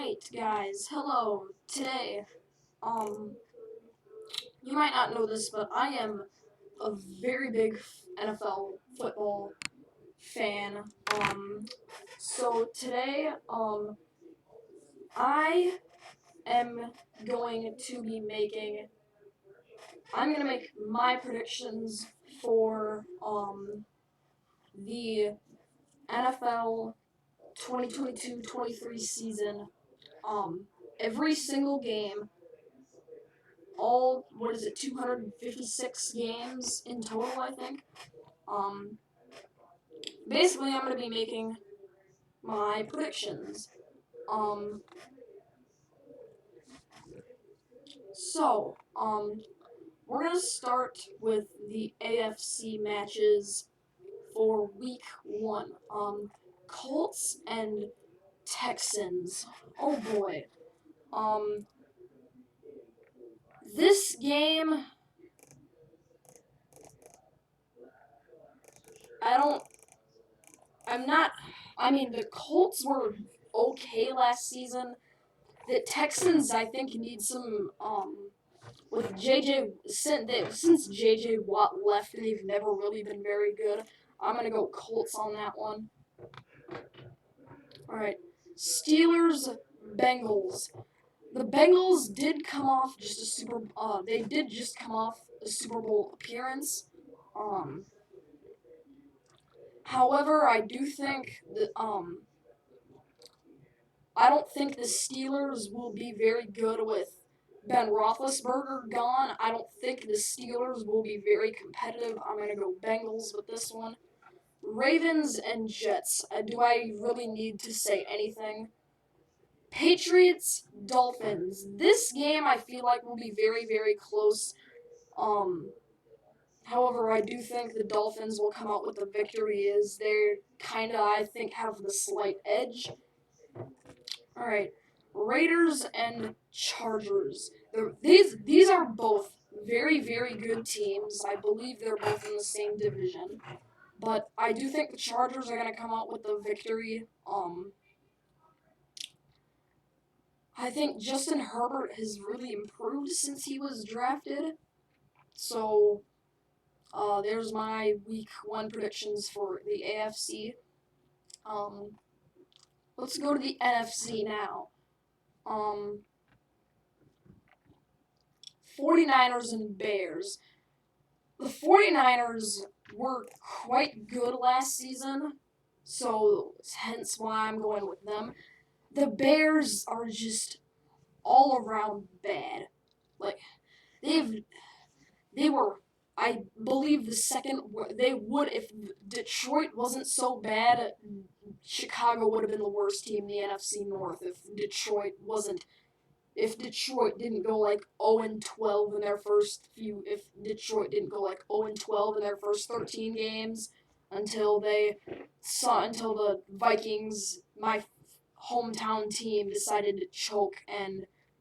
Alright, guys, hello. Today, um, you might not know this, but I am a very big NFL football fan. So today, I am going to be making, I'm gonna make my predictions for, the NFL 2022-23 season. Every single game, all, what is it, 256 games in total, I think. Um, Basically, I'm going to be making my predictions. Um, we're going to start with the AFC matches for week 1. Colts and Texans. Oh boy. Um, this game, I don't I'm not. I mean, the Colts were okay last season. The Texans, I think, need some. With JJ, since JJ Watt left, they've never really been very good. I'm gonna go Colts on that one. All right, Steelers, Bengals. The Bengals did come off just a super. They did just come off a Super Bowl appearance. Um, However, I do think that I don't think the Steelers will be very good with Ben Roethlisberger gone. I don't think the Steelers will be very competitive. I'm going to go Bengals with this one. Ravens and Jets. Do I really need to say anything? Patriots, Dolphins. This game I feel like will be very, very close. However, I do think the Dolphins will come out with the victory as they're kind of, I think, have the slight edge. Alright, Raiders and Chargers. These are both very, very good teams. I believe they're both in the same division. But I do think the Chargers are going to come out with the victory. I think Justin Herbert has really improved since he was drafted. So, there's my week 1 predictions for the AFC. Let's go to the NFC now. 49ers and Bears. The 49ers were quite good last season, so hence why I'm going with them. The Bears are just all around bad. Like, they were, I believe they would, if Detroit wasn't so bad, Chicago would have been the worst team in the NFC North if Detroit didn't go like 0-12 in their first few, if Detroit didn't go like 0-12 in their first 13 games until the Vikings, my hometown team, decided to choke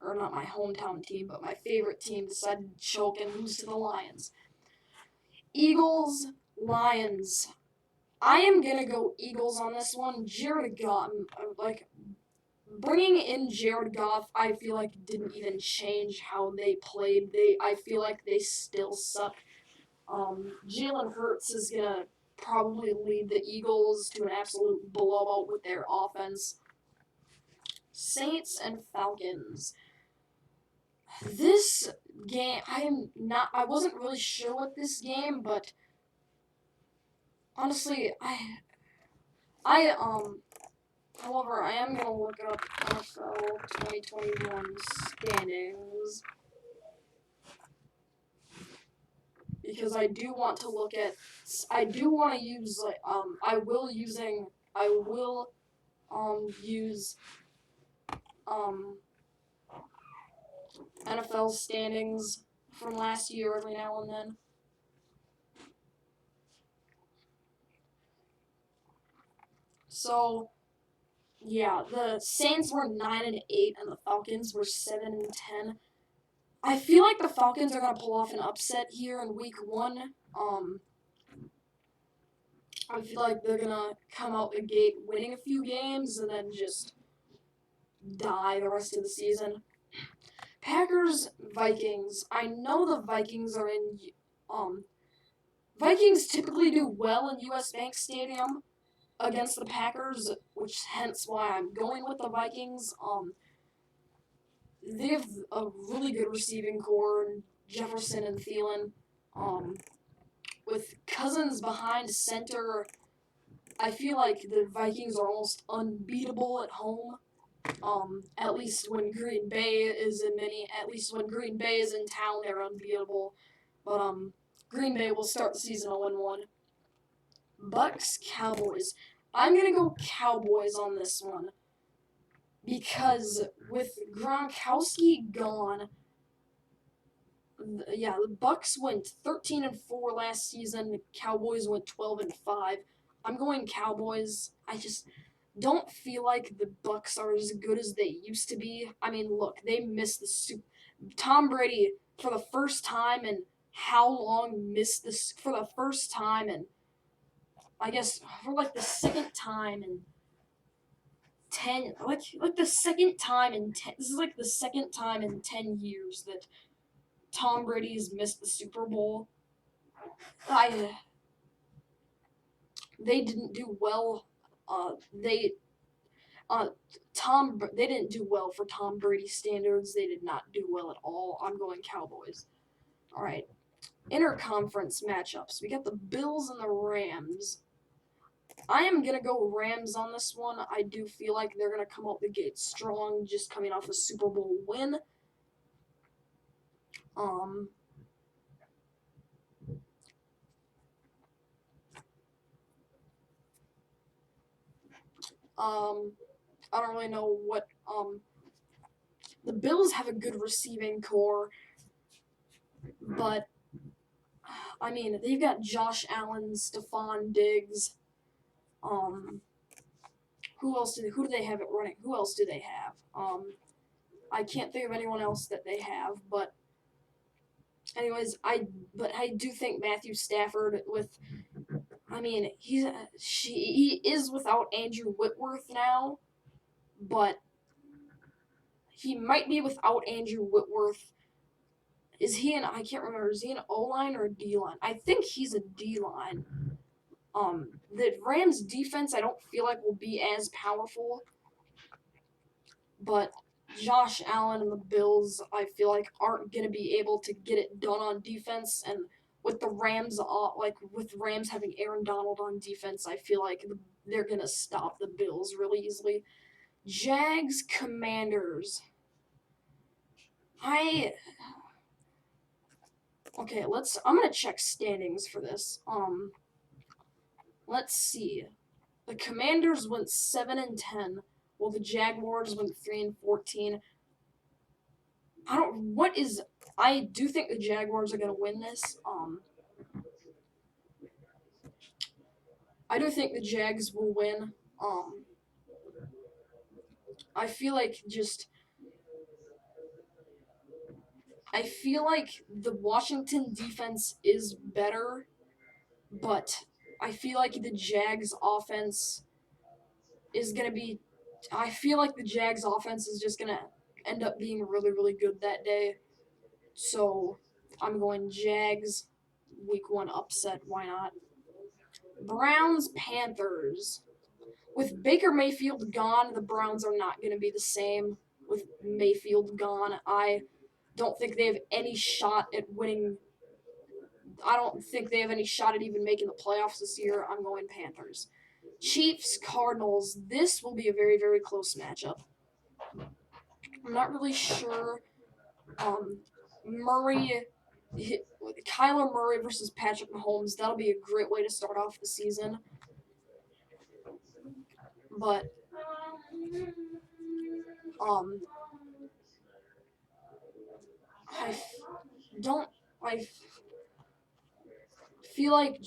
or not my hometown team, but my favorite team decided to choke and lose to the Lions. Eagles, Lions. I am gonna go Eagles on this one. Jared Goff, bringing in Jared Goff, I feel like didn't even change how they played. I feel like they still suck. Jalen Hurts is gonna probably lead the Eagles to an absolute blowout with their offense. Saints and Falcons. This game, I wasn't really sure with this game, but honestly, however, I am gonna look up NFL 2021 standings because I do want to use use NFL standings from last year every now and then. So, yeah, the Saints were 9-8 and the Falcons were 7-10. I feel like the Falcons are gonna pull off an upset here in week 1. I feel like they're gonna come out the gate winning a few games and then just die the rest of the season. Packers, Vikings. I know the Vikings are in. Vikings typically do well in U.S. Bank Stadium against the Packers, which hence why I'm going with the Vikings. They have a really good receiving core, Jefferson and Thielen. With Cousins behind center, I feel like the Vikings are almost unbeatable at home. At least when Green Bay is in town, they're unbeatable. But Green Bay will start the season 0-1. Bucks, Cowboys. I'm gonna go Cowboys on this one because with Gronkowski gone, the Bucks went 13-4 last season. The Cowboys went 12-5. I'm going Cowboys. I just don't feel like the Bucks are as good as they used to be. I mean, look, they missed the Super. Tom Brady for the first time in how long missed this for the first time, and I guess for like the second time in 10 like the second time in 10 this is like the second time in 10 years that Tom Brady's missed the Super Bowl. I They didn't do well. They They didn't do well for Tom Brady standards. They did not do well at all. I'm going Cowboys. All right. Interconference matchups. We got the Bills and the Rams. I am gonna go Rams on this one. I do feel like they're gonna come out the gate strong, just coming off a Super Bowl win. I don't really know what the Bills have a good receiving core, but I mean they've got Josh Allen, Stephon Diggs. Who do they have it running? Who else do they have? I can't think of anyone else that they have, but anyways, I do think Matthew Stafford he is without Andrew Whitworth now, but he might be without Andrew Whitworth. I can't remember, is he an O-line or a D-line? I think he's a D-line. The Rams defense I don't feel like will be as powerful, but Josh Allen and the Bills I feel like aren't going to be able to get it done on defense, and with the Rams with Rams having Aaron Donald on defense, I feel like they're going to stop the Bills really easily. Jags, Commanders. I'm gonna check standings for this. Let's see. The Commanders went 7-10, while the Jaguars went 3-14. I do think the Jaguars are gonna win this. I do think the Jags will win. I feel like the Washington defense is better, but I feel like the Jags offense is gonna be. I feel like the Jags offense is just gonna end up being really, really good that day. So I'm going Jags. Week 1 upset. Why not? Browns, Panthers. With Baker Mayfield gone, the Browns are not going to be the same. With Mayfield gone, I don't think they have any shot at winning. I don't think they have any shot at even making the playoffs this year. I'm going Panthers. Chiefs, Cardinals. This will be a very, very close matchup. I'm not really sure. Kyler Murray versus Patrick Mahomes. That'll be a great way to start off the season. But I feel like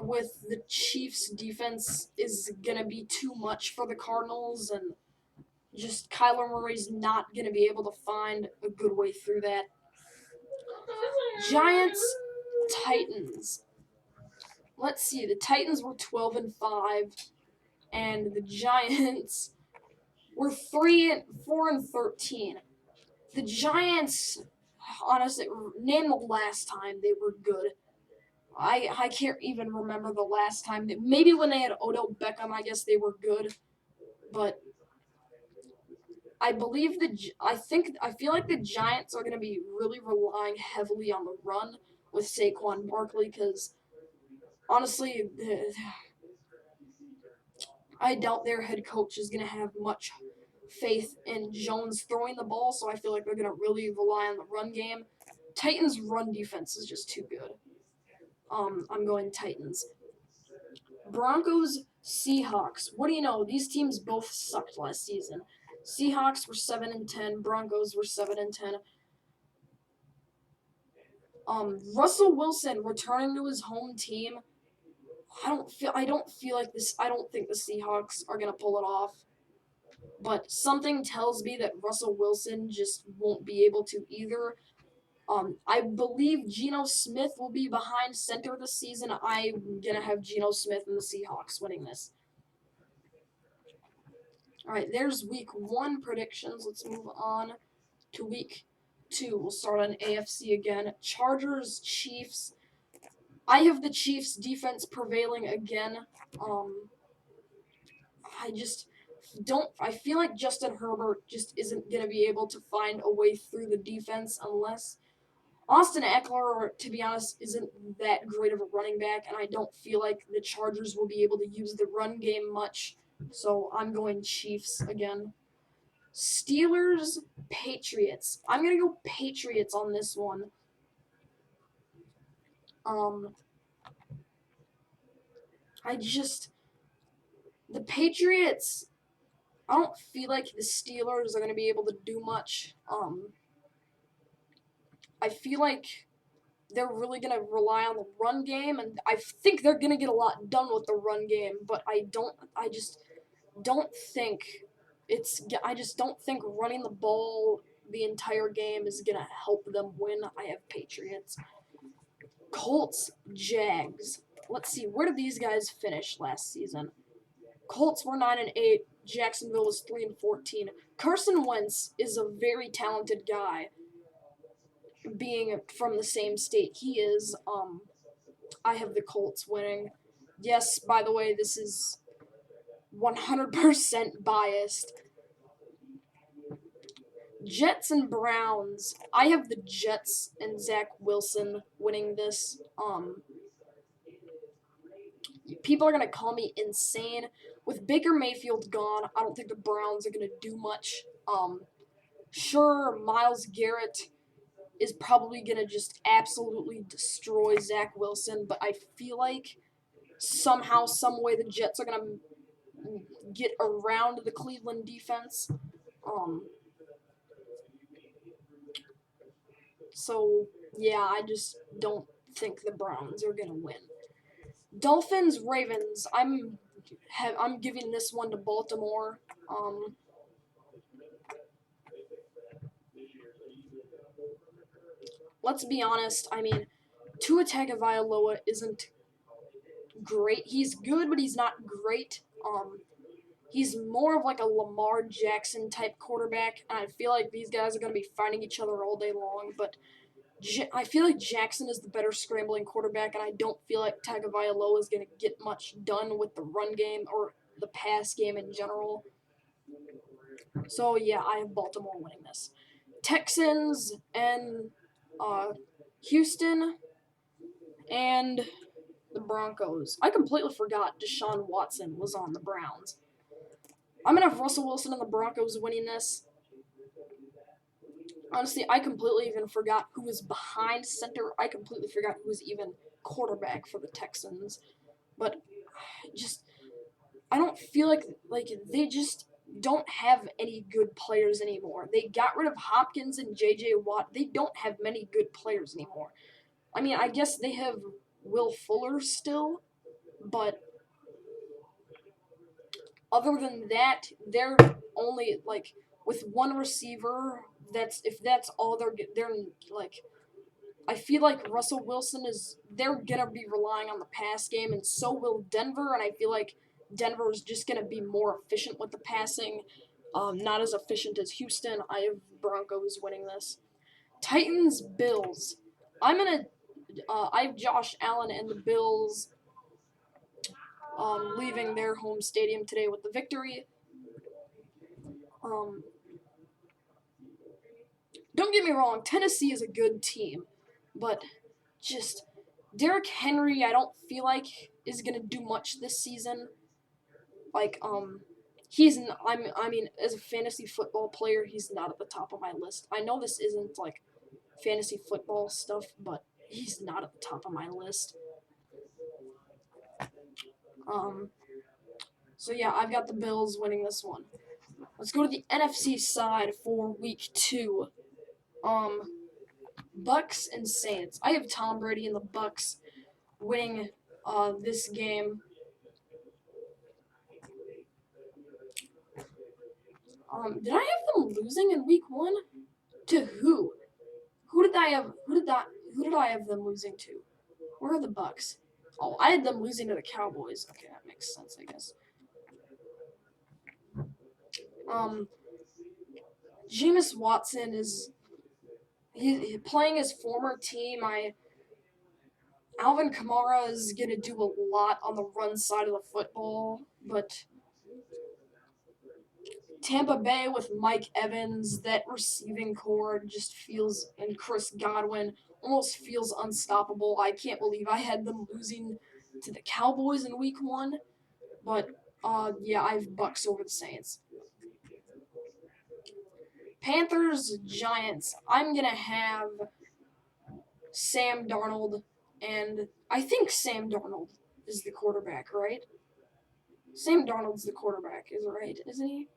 with the Chiefs' defense is gonna be too much for the Cardinals, and just Kyler Murray's not gonna be able to find a good way through that. Giants, Titans. Let's see. The Titans were 12-5, and the Giants were 4-13. The Giants, honestly, name the last time they were good. I can't even remember the last time. Maybe when they had Odell Beckham, I guess they were good. But I feel like the Giants are going to be really relying heavily on the run with Saquon Barkley because honestly, I doubt their head coach is going to have much faith in Jones throwing the ball, so I feel like they're going to really rely on the run game. Titans' run defense is just too good. I'm going Titans. Broncos, Seahawks. What do you know? These teams both sucked last season. Seahawks were 7-10. Broncos were 7-10. Russell Wilson returning to his home team. I don't think the Seahawks are gonna pull it off. But something tells me that Russell Wilson just won't be able to either. I believe Geno Smith will be behind center this season. I'm gonna have Geno Smith and the Seahawks winning this. All right, there's week 1 predictions. Let's move on to week 2. We'll start on AFC again. Chargers, Chiefs. I have the Chiefs defense prevailing again. I just don't. I feel like Justin Herbert just isn't going to be able to find a way through the defense unless Austin Eckler, to be honest, isn't that great of a running back, and I don't feel like the Chargers will be able to use the run game much. So I'm going Chiefs again. Steelers, Patriots. I'm going to go Patriots on this one. The Patriots, I don't feel like the Steelers are going to be able to do much. I feel like they're really going to rely on the run game, and I think they're going to get a lot done with the run game, but I just don't think running the ball the entire game is going to help them win. I have Patriots. Colts, Jags. Let's see, where did these guys finish last season? Colts were 9-8. Jacksonville was 3-14. Carson Wentz is a very talented guy. Being from the same state he is, I have the Colts winning. Yes, by the way, this is 100% biased. Jets and Browns. I have the Jets and Zach Wilson winning this. People are going to call me insane. With Baker Mayfield gone, I don't think the Browns are going to do much. Sure, Myles Garrett is probably going to just absolutely destroy Zach Wilson, but I feel like somehow, some way, the Jets are going to get around the Cleveland defense. So, yeah, I just don't think the Browns are going to win. Dolphins, Ravens. I'm giving this one to Baltimore. Let's be honest. I mean, Tua Tagovailoa isn't great. He's good, but he's not great. He's more of like a Lamar Jackson type quarterback, and I feel like these guys are going to be fighting each other all day long. But I feel like Jackson is the better scrambling quarterback, and I don't feel like Tagovailoa is going to get much done with the run game or the pass game in general. So, yeah, I have Baltimore winning this. Texans and Houston and the Broncos. I completely forgot Deshaun Watson was on the Browns. I'm going to have Russell Wilson and the Broncos winning this. Honestly, I completely even forgot who was behind center. I completely forgot who was even quarterback for the Texans. But I don't feel like they just don't have any good players anymore. They got rid of Hopkins and J.J. Watt. They don't have many good players anymore. I mean, I guess they have Will Fuller still, but other than that, they're only with one receiver. If that's all they're like. I feel like Russell Wilson they're gonna be relying on the pass game, and so will Denver. And I feel like Denver is just going to be more efficient with the passing. Not as efficient as Houston. I have Broncos winning this. Titans, Bills. I have Josh Allen and the Bills leaving their home stadium today with the victory. Um, don't get me wrong, Tennessee is a good team, but just Derrick Henry, I don't feel like is gonna do much this season. Like, I mean, as a fantasy football player, he's not at the top of my list. I know this isn't like fantasy football stuff, but he's not at the top of my list. Um, so yeah, I've got the Bills winning this one. Let's go to the NFC side for week 2. Bucks and Saints. I have Tom Brady and the Bucks winning this game. Did I have them losing in week 1? To who? Who did I have them losing to? Where are the Bucks? Oh, I had them losing to the Cowboys. Okay, that makes sense, I guess. Jameis Watson is playing his former team. Alvin Kamara is gonna do a lot on the run side of the football, but Tampa Bay with Mike Evans, that receiving core just feels, and Chris Godwin almost feels unstoppable. I can't believe I had them losing to the Cowboys in week 1, but yeah, I have Bucks over the Saints. Panthers, Giants. I'm gonna have Sam Darnold, and I think Sam Darnold is the quarterback, right? Sam Darnold's the quarterback, is right, isn't he?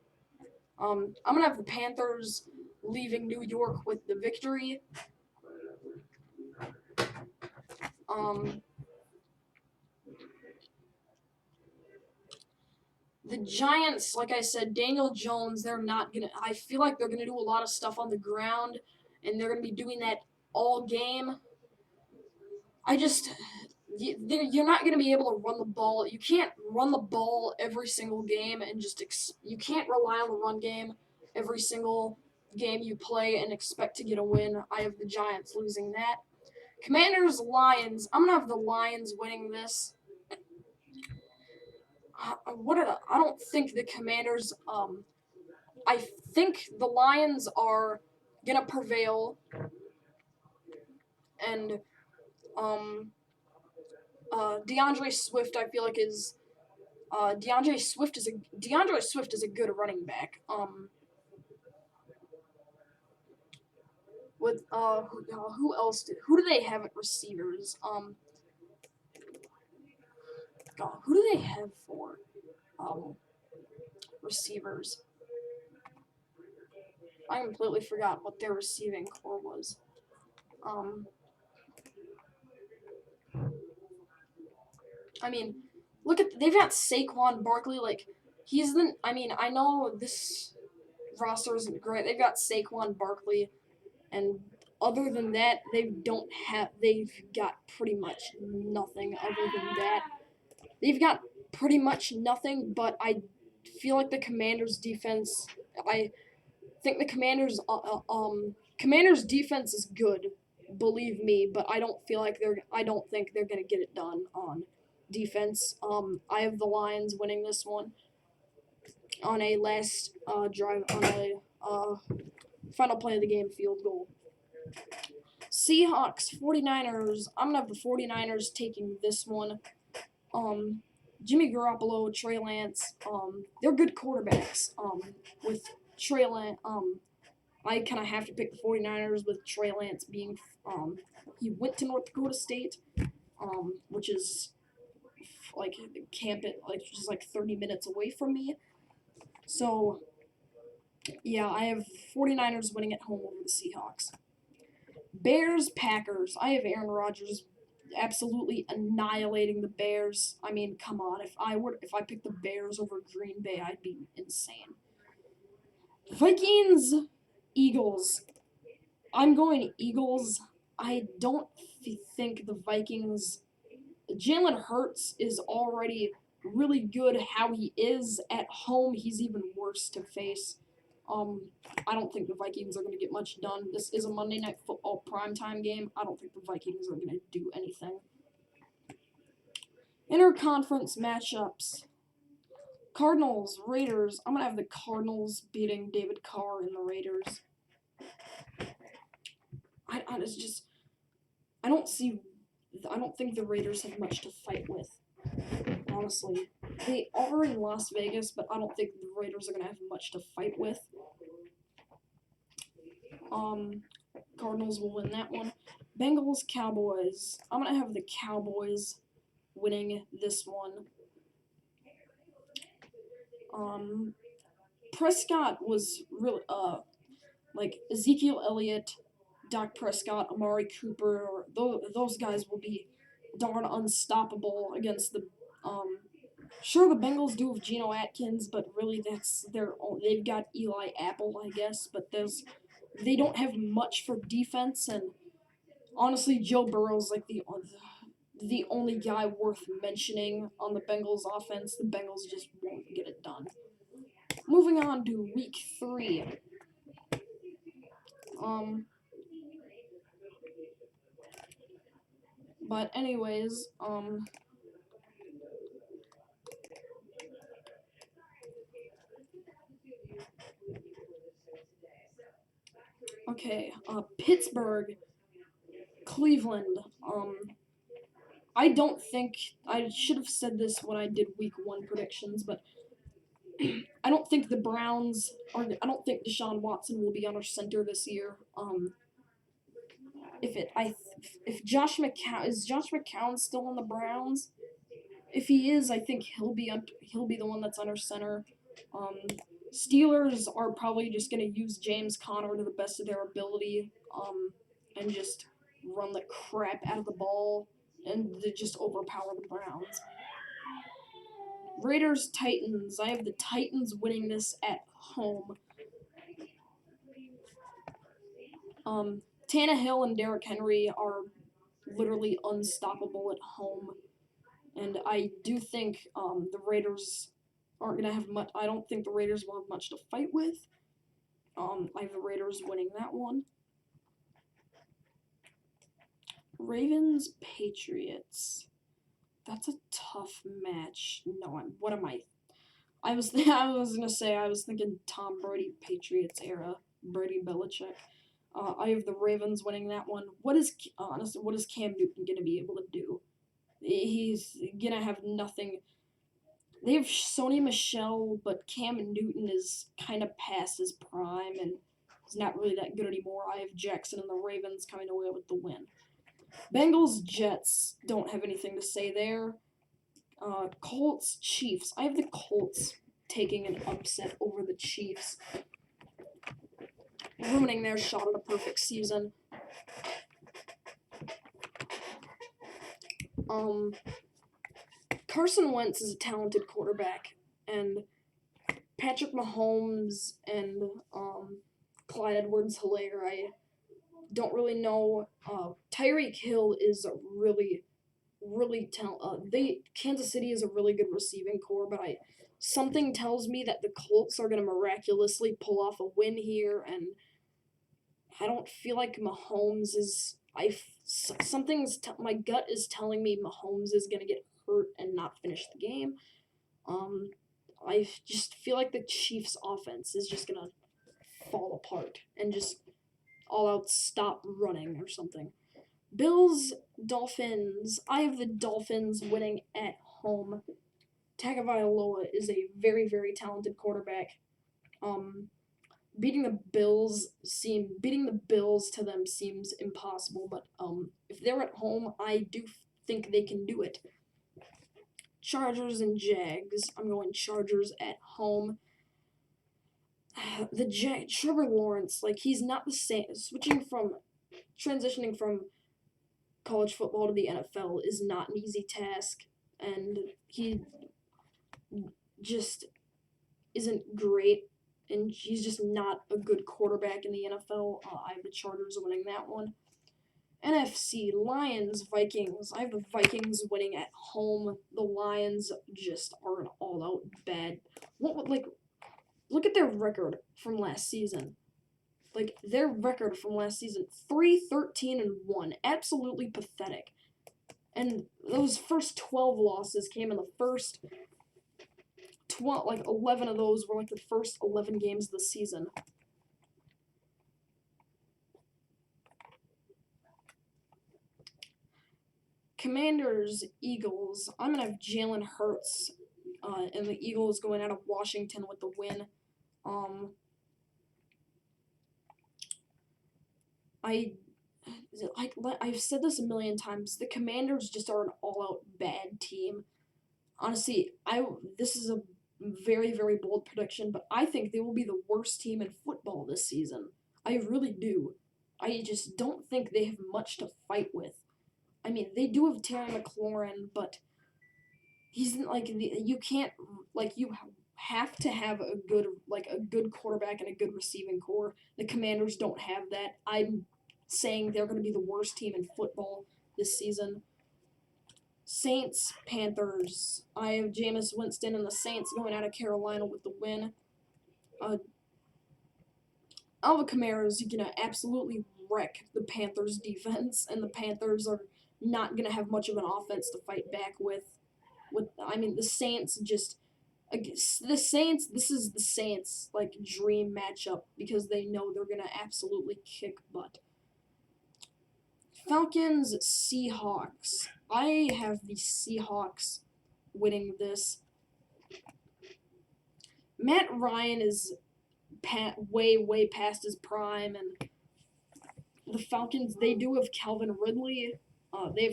I'm gonna have the Panthers leaving New York with the victory. The Giants, like I said, Daniel Jones, they're not gonna. I feel like they're gonna do a lot of stuff on the ground, and they're gonna be doing that all game. You're not going to be able to run the ball. You can't run the ball every single game and you can't rely on the run game every single game you play and expect to get a win. I have the Giants losing that. Commanders, Lions. I'm going to have the Lions winning this. I don't think the Commanders, I think the Lions are going to prevail, and, DeAndre Swift, I feel like DeAndre Swift is a good running back. With who else? Who do they have at receivers? God, who do they have for receivers? I completely forgot what their receiving core was. I mean, they've got Saquon Barkley. Like, I know this roster isn't great. They've got Saquon Barkley, and other than that, they've got pretty much nothing other than that. They've got pretty much nothing, but I feel like the Commanders' defense. I think the Commanders' defense is good, believe me, but I don't think they're gonna get it done on defense. I have the Lions winning this one on a last drive on a final play of the game field goal. Seahawks, 49ers. I'm gonna have the 49ers taking this one. Jimmy Garoppolo, Trey Lance, they're good quarterbacks. With Trey Lance, I kind of have to pick the 49ers with Trey Lance being, he went to North Dakota State, which is like just like 30 minutes away from me. So, yeah, I have 49ers winning at home over the Seahawks. Bears, Packers. I have Aaron Rodgers absolutely annihilating the Bears. I mean, come on. If I picked the Bears over Green Bay, I'd be insane. Vikings, Eagles. I'm going Eagles. I don't think the Vikings. Jalen Hurts is already really good how he is at home, he's even worse to face. I don't think the Vikings are going to get much done. This is a Monday Night Football primetime game. I don't think the Vikings are going to do anything. Interconference matchups. Cardinals, Raiders. I'm going to have the Cardinals beating David Carr and the Raiders. I don't think the Raiders have much to fight with, honestly. They are in Las Vegas, but I don't think the Raiders are going to have much to fight with. Cardinals will win that one. Bengals, Cowboys. I'm going to have the Cowboys winning this one. Prescott was really, like Ezekiel Elliott, Dak Prescott, Amari Cooper, those guys will be darn unstoppable against the, sure, the Bengals do have Geno Atkins, but really they've got Eli Apple, I guess, but they don't have much for defense, and honestly, Joe Burrow's like the only guy worth mentioning on the Bengals offense. The Bengals just won't get it done. Moving on to week 3. But anyways, okay, Pittsburgh, Cleveland. I don't think I should have said this when I did week 1 predictions, but I don't think the Browns I don't think Deshaun Watson will be under center this year. If Josh McCown still on the Browns? If he is, I think he'll be the one that's under center. Steelers are probably just gonna use James Conner to the best of their ability, and just run the crap out of the ball and just overpower the Browns. Raiders, Titans. I have the Titans winning this at home. Tannehill and Derrick Henry are literally unstoppable at home, and I do think the Raiders aren't gonna have much. I don't think the Raiders will have much to fight with. I have the Raiders winning that one. Ravens, Patriots. That's a tough match. No, what am I? I was thinking Tom Brady Patriots era, Brady Belichick. I have the Ravens winning that one. What is Cam Newton gonna be able to do? He's gonna have nothing. They have Sony Michel, but Cam Newton is kind of past his prime and he's not really that good anymore. I have Jackson and the Ravens coming away with the win. Bengals, Jets, don't have anything to say there. Colts, Chiefs. I have the Colts taking an upset over the Chiefs, ruining their shot at a perfect season. Carson Wentz is a talented quarterback, and Patrick Mahomes and Clyde Edwards-Helaire, I don't really know. Tyreek Hill is a really Kansas City is a really good receiving core, but something tells me that the Colts are going to miraculously pull off a win here, and I don't feel like Mahomes is. My gut is telling me Mahomes is going to get hurt and not finish the game. I just feel like the Chiefs' offense is just going to fall apart and just all out stop running or something. Bills, Dolphins. I have the Dolphins winning at home. Tagovailoa is a very, very talented quarterback. Beating the Bills to them seems impossible, but if they're at home, I do think they can do it. Chargers and Jags. I'm going Chargers at home. Trevor Lawrence, he's not the same. Transitioning from college football to the NFL is not an easy task, and he just isn't great, and he's just not a good quarterback in the NFL. I have the Chargers winning that one. NFC, Lions, Vikings. I have the Vikings winning at home. The Lions just are an all-out bad. Look at their record from last season. Like, their record from last season, 3-13-1. Absolutely pathetic. And those first 12 losses came in the first 11 of those were like the first 11 games of the season. Commanders, Eagles. I'm going to have Jalen Hurts and the Eagles going out of Washington with the win. I've said this a million times. The Commanders just are an all-out bad team. Honestly, this is a very, very bold prediction, but I think they will be the worst team in football this season. I really do. I just don't think they have much to fight with. I mean, they do have Terry McLaurin, but he's you can't you have to have a good quarterback and a good receiving core. The Commanders don't have that. I'm saying they're going to be the worst team in football this season. Saints, Panthers. I have Jameis Winston and the Saints going out of Carolina with the win. Alvin Kamara is going to absolutely wreck the Panthers' defense, and the Panthers are not going to have much of an offense to fight back with. The Saints just... This is the Saints' dream matchup because they know they're going to absolutely kick butt. Falcons, Seahawks. I have the Seahawks winning this. Matt Ryan is way past his prime, and the Falcons, they do have Calvin Ridley. They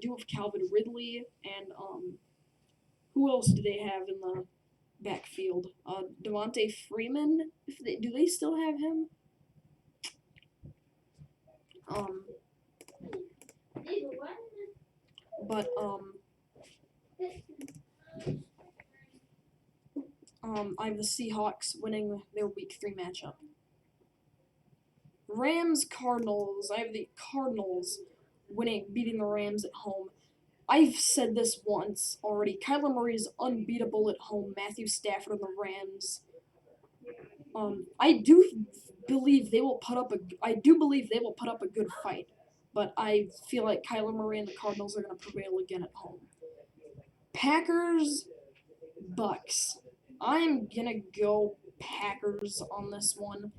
do have Calvin Ridley, and who else do they have in the backfield? Devontae Freeman. Do they still have him? I have the Seahawks winning their Week 3 matchup. Rams, Cardinals. I have the Cardinals beating the Rams at home. I've said this once already. Kyler Murray is unbeatable at home. Matthew Stafford and the Rams. I do believe they will put up a good fight, but I feel like Kyler Murray and the Cardinals are going to prevail again at home. Packers, Bucks. I'm gonna go Packers on this one.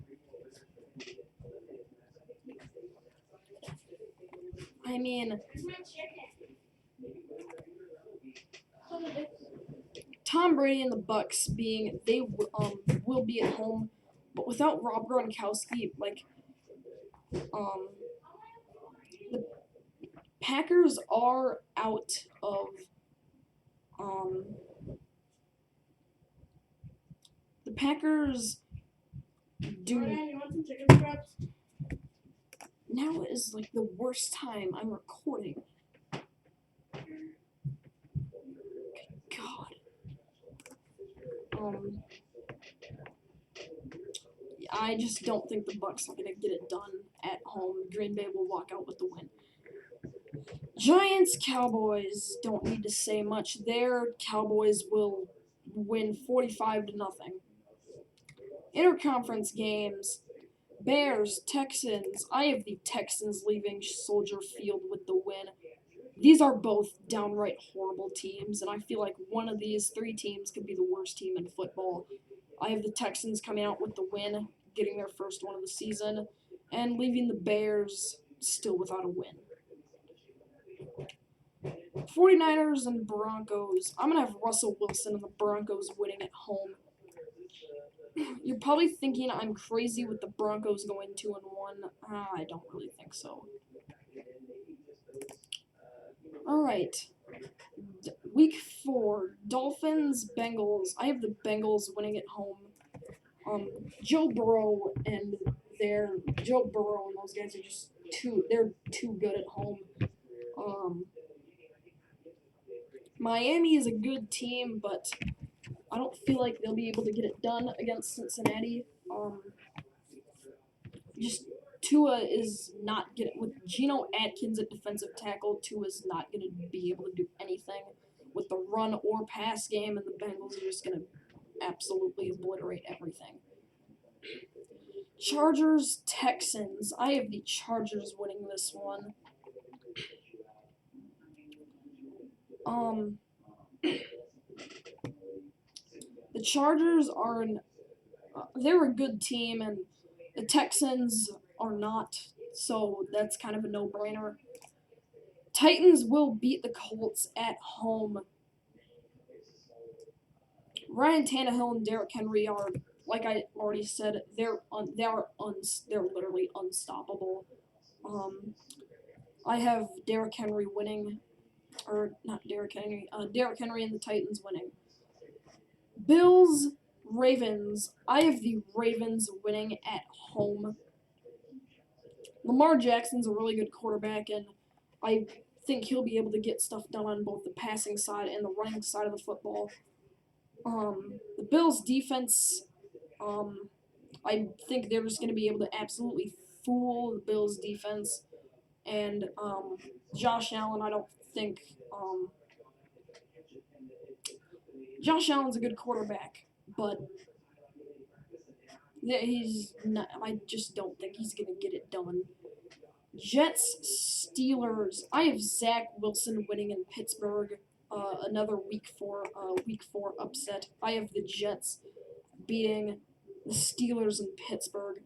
I mean, Tom Brady and the Bucks will be at home, but without Rob Gronkowski, the Packers are out of the Packers do. Ryan, you want some chicken strips? Now is the worst time I'm recording. God. I just don't think the Bucks are gonna get it done at home. Green Bay will walk out with the win. Giants, Cowboys. Don't need to say much there. Cowboys will win 45-0. Interconference games. Bears, Texans. I have the Texans leaving Soldier Field with the win. These are both downright horrible teams, and I feel like one of these 3 teams could be the worst team in football. I have the Texans coming out with the win, getting their first one of the season, and leaving the Bears still without a win. 49ers and Broncos. I'm going to have Russell Wilson and the Broncos winning at home. You're probably thinking I'm crazy with the Broncos going 2-1. I don't really think so. All right. Week 4, Dolphins, Bengals. I have the Bengals winning at home. Joe Burrow and those guys are just they're too good at home. Miami is a good team, but I don't feel like they'll be able to get it done against Cincinnati. Just Tua is not getting with Geno Atkins at defensive tackle. Tua's not going to be able to do anything with the run or pass game, and the Bengals are just going to absolutely obliterate everything. Chargers Texans. I have the Chargers winning this one. The Chargers are they're a good team, and the Texans are not, so that's kind of a no-brainer. Titans will beat the Colts at home. Ryan Tannehill and Derrick Henry are, like I already said, they're literally unstoppable. I have Derrick Henry winning, or not Derrick Henry, Derrick Henry and the Titans winning. Bills, Ravens. I have the Ravens winning at home. Lamar Jackson's a really good quarterback, and I think he'll be able to get stuff done on both the passing side and the running side of the football. The Bills' defense, I think they're just going to be able to absolutely fool the Bills' defense. And Josh Allen, I don't think Josh Allen's a good quarterback, but he's not. I just don't think he's going to get it done. Jets, Steelers. I have Zach Wilson winning in Pittsburgh. Another week 4 upset. I have the Jets beating the Steelers in Pittsburgh.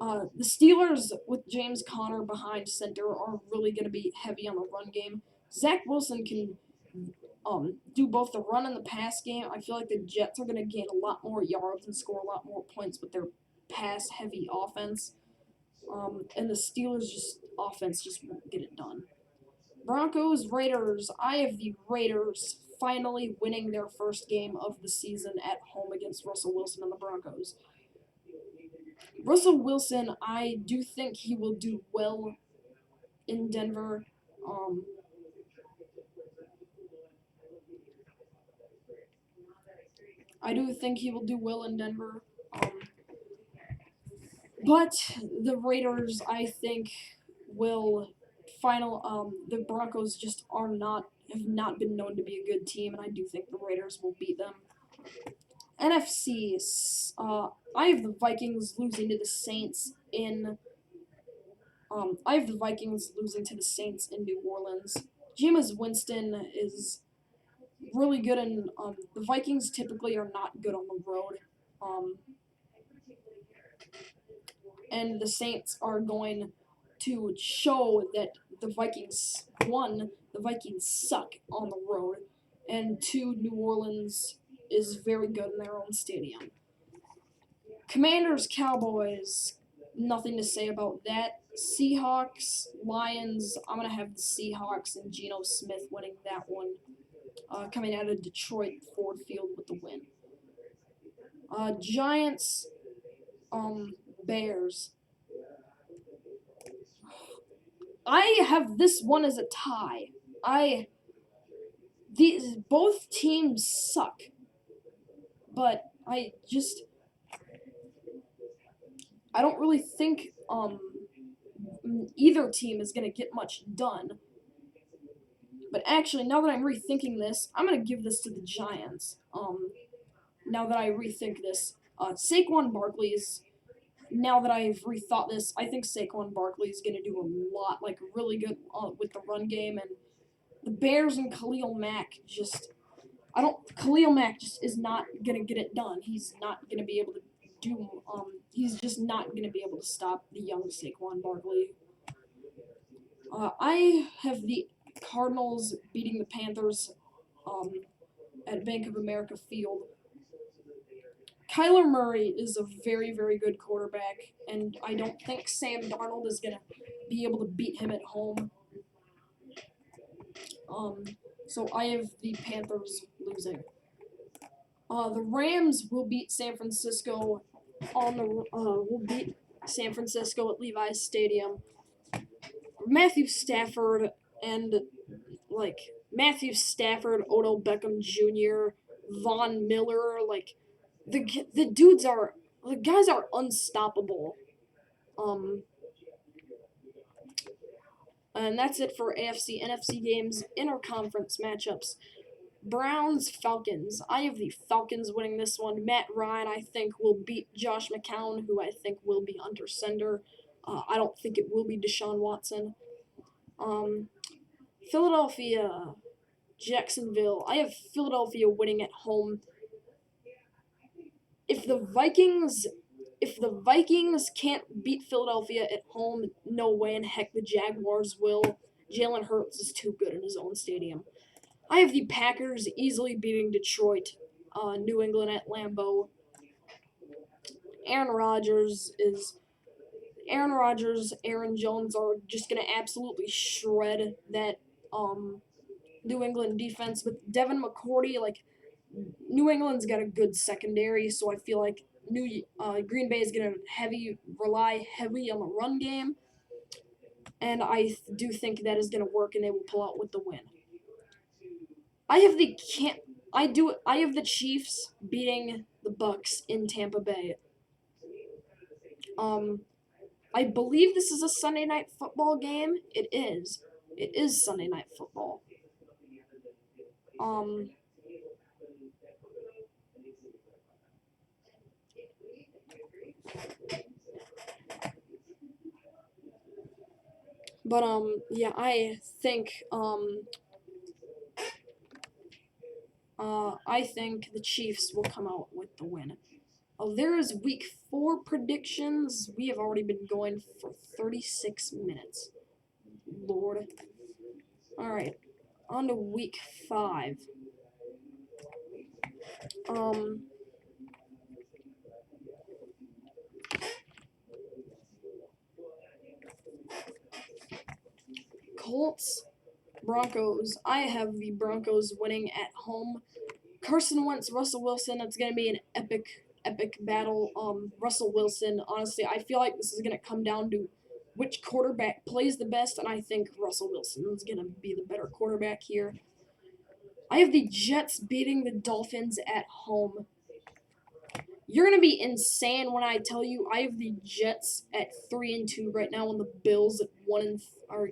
The Steelers with James Conner behind center are really going to be heavy on the run game. Zach Wilson can do both the run and the pass game. I feel like the Jets are going to gain a lot more yards and score a lot more points with their pass-heavy offense. And the Steelers' offense just won't get it done. Broncos, Raiders. I have the Raiders finally winning their first game of the season at home against Russell Wilson and the Broncos. Russell Wilson, I do think he will do well in Denver. I do think he will do well in Denver. But the Raiders, I think, will the Broncos just have not been known to be a good team, and I do think the Raiders will beat them. NFC, I have the Vikings losing to the Saints in New Orleans. Jameis Winston is really good, and the Vikings typically are not good on the road. And the Saints are going to show that the Vikings, one, the Vikings suck on the road, and two, New Orleans is very good in their own stadium. Commanders, Cowboys, nothing to say about that. Seahawks, Lions, I'm going to have the Seahawks and Geno Smith winning that one, coming out of Detroit Ford Field with the win. Giants, Bears. I have this one as a tie. Both teams suck, but I don't really think either team is gonna get much done. But actually, now that I'm rethinking this, I'm gonna give this to the Giants. Now that I rethink this, Saquon Barkley is. Now that I've rethought this, I think Saquon Barkley is going to do a lot, really good with the run game, and the Bears and Khalil Mack Khalil Mack just is not going to get it done. He's not going to be able to he's just not going to be able to stop the young Saquon Barkley. I have the Cardinals beating the Panthers at Bank of America Field. Kyler Murray is a very, very good quarterback, and I don't think Sam Darnold is going to be able to beat him at home. So I have the Panthers losing. The Rams will beat San Francisco will beat San Francisco at Levi's Stadium. Matthew Stafford, Odell Beckham Jr., Von Miller, the guys are unstoppable. And that's it for AFC, NFC games, interconference matchups. Browns, Falcons. I have the Falcons winning this one. Matt Ryan, I think, will beat Josh McCown, who I think will be under center. I don't think it will be Deshaun Watson. Philadelphia, Jacksonville. I have Philadelphia winning at home. If the Vikings can't beat Philadelphia at home, no way in heck the Jaguars will. Jalen Hurts is too good in his own stadium. I have the Packers easily beating Detroit, New England at Lambeau. Aaron Jones are just gonna absolutely shred that New England defense with Devin McCourty. Like New England's got a good secondary, so I feel like Green Bay is gonna rely heavy on the run game, and I do think that is gonna work, and they will pull out with the win. I have the Chiefs beating the Bucks in Tampa Bay. I believe this is a Sunday night football game. It is. It is Sunday night football. But yeah, I think the Chiefs will come out with the win. Oh, there is week 4 predictions. We have already been going for 36 minutes. Lord. Alright. On to week 5. Colts, Broncos. I have the Broncos winning at home. Carson Wentz, Russell Wilson. It's gonna be an epic battle. Russell Wilson. Honestly, I feel like this is gonna come down to which quarterback plays the best, and I think Russell Wilson is gonna be the better quarterback here. I have the Jets beating the Dolphins at home. You're gonna be insane when I tell you I have the Jets at 3-2 right now, and the Bills at 1 are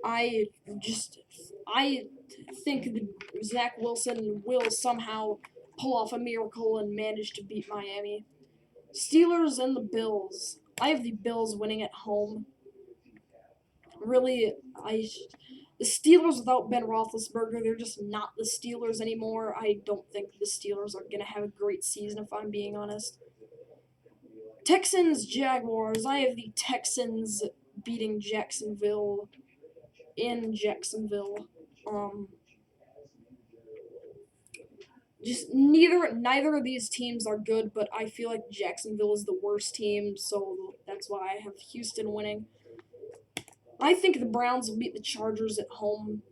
I think that Zach Wilson will somehow pull off a miracle and manage to beat Miami. Steelers and the Bills. I have the Bills winning at home. Really, the Steelers without Ben Roethlisberger, they're just not the Steelers anymore. I don't think the Steelers are gonna have a great season, if I'm being honest. Texans, Jaguars. I have the Texans beating Jacksonville in Jacksonville. Just neither of these teams are good, but I feel like Jacksonville is the worst team, so that's why I have Houston winning. I think the Browns will beat the Chargers at home.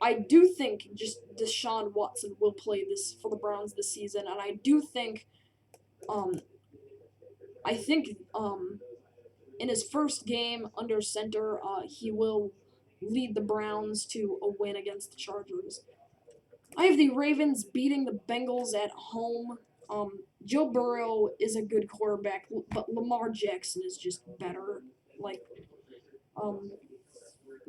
I do think just Deshaun Watson will play this for the Browns this season, and I do think in his first game under center, he will lead the Browns to a win against the Chargers. I have the Ravens beating the Bengals at home. Joe Burrow is a good quarterback, but Lamar Jackson is just better.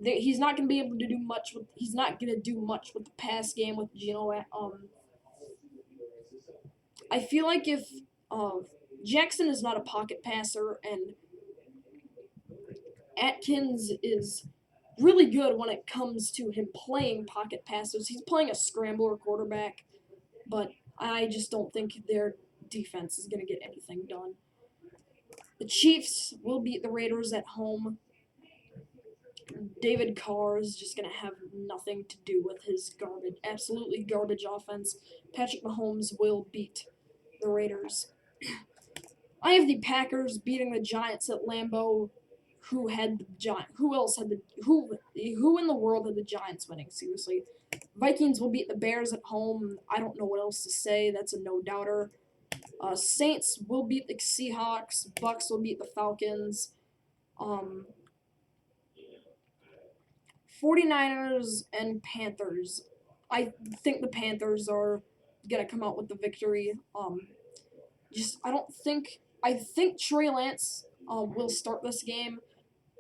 He's not going to be able to do much with. He's not going to do much with the pass game with Geno. I feel like if Jackson is not a pocket passer, and Atkins is really good when it comes to him playing pocket passers. He's playing a scrambler quarterback, but I just don't think their defense is going to get anything done. The Chiefs will beat the Raiders at home. David Carr is just going to have nothing to do with his absolutely garbage offense. Patrick Mahomes will beat the Raiders. I have the Packers beating the Giants at Lambeau. Who in the world had the Giants winning? Seriously. Vikings will beat the Bears at home. I don't know what else to say. That's a no-doubter. Saints will beat the Seahawks. Bucks will beat the Falcons. 49ers and Panthers. I think the Panthers are gonna come out with the victory. I think Trey Lance will start this game,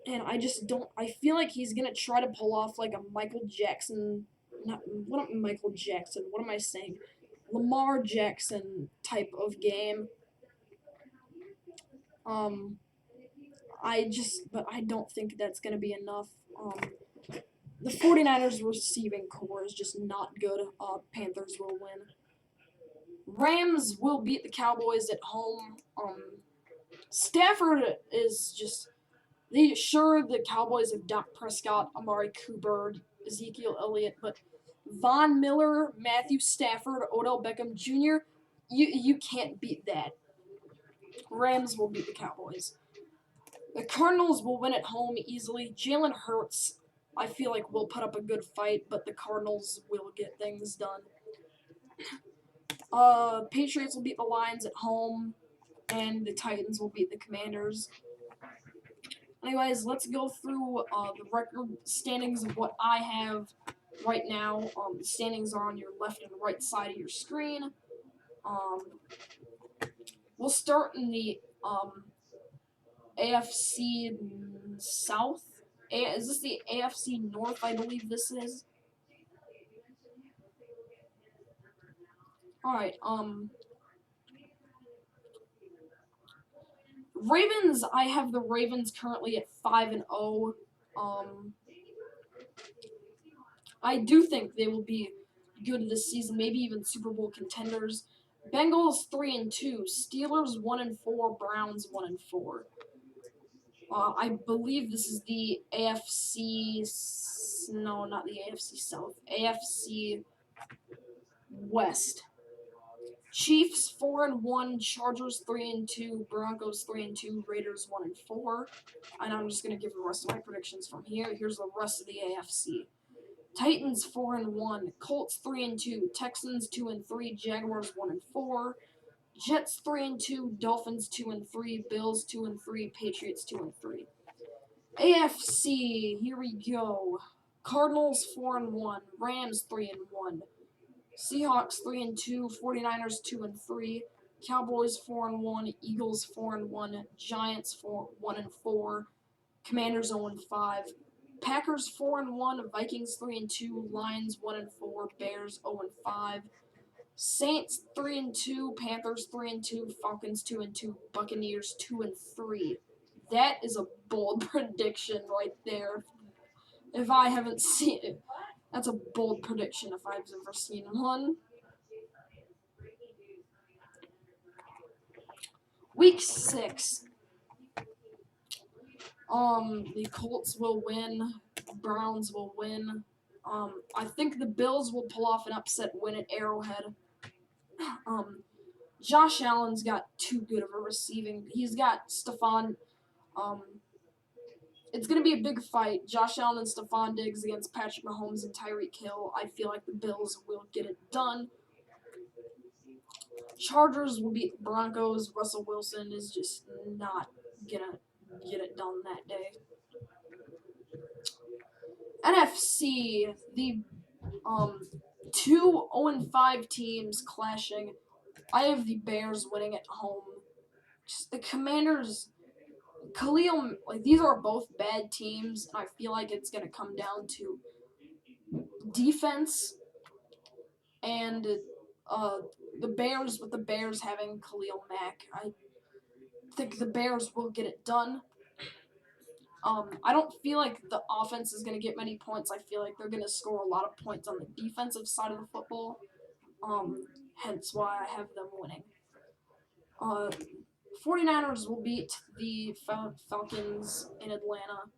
and I just don't. I feel like he's gonna try to pull off like a Michael Jackson, not Michael Jackson. What am I saying? Lamar Jackson type of game. Um, but I don't think that's gonna be enough. The 49ers receiving core is just not good. Panthers will win. Rams will beat the Cowboys at home. Stafford is just the Cowboys have Dak Prescott, Amari Cooper, Ezekiel Elliott, but Von Miller, Matthew Stafford, Odell Beckham Jr. You can't beat that. Rams will beat the Cowboys. The Cardinals will win at home easily. Jalen Hurts, I feel like, will put up a good fight, but the Cardinals will get things done. Patriots will beat the Lions at home, and the Titans will beat the Commanders. Anyways, let's go through the record standings of what I have right now. The standings are on your left and right side of your screen. We'll start in the AFC South. Is this the AFC North? I believe this is. All right. Ravens. I have the Ravens currently at 5-0. I do think they will be good this season, maybe even Super Bowl contenders. Bengals 3-2, Steelers 1-4, Browns 1-4. I believe this is the AFC. No, not the AFC South. AFC West. Chiefs 4-1, Chargers 3-2, Broncos 3-2, Raiders 1-4. And I'm just gonna give the rest of my predictions from here. Here's the rest of the AFC. Titans 4-1, Colts 3-2, Texans 2-3, Jaguars 1-4, Jets 3-2, Dolphins 2-3, Bills 2-3, Patriots 2-3. AFC, here we go. Cardinals 4-1, Rams 3-1, Seahawks 3-2, 49ers 2-3, Cowboys 4-1, Eagles 4-1, Giants 1-4, Commanders 0-5, Packers 4-1, Vikings 3-2, Lions 1-4, Bears 0-5, Saints 3-2, Panthers 3-2, Falcons 2-2, Buccaneers 2-3. That is a bold prediction right there. If I haven't seen it, that's a bold prediction if I've ever seen one. Week 6. The Colts will win. Browns will win. I think the Bills will pull off an upset win at Arrowhead. Josh Allen's got too good of a receiving. He's got Stephon. It's going to be a big fight. Josh Allen and Stephon Diggs against Patrick Mahomes and Tyreek Hill. I feel like the Bills will get it done. Chargers will beat the Broncos. Russell Wilson is just not going to get it done that day. NFC, the 2 0-5 teams clashing. I have the Bears winning at home. Just the Commanders, Khalil, these are both bad teams, and I feel like it's going to come down to defense and the Bears, with the Bears having Khalil Mack. I think the Bears will get it done. I don't feel like the offense is going to get many points. I feel like they're going to score a lot of points on the defensive side of the football. Hence why I have them winning. 49ers will beat the Falcons in Atlanta.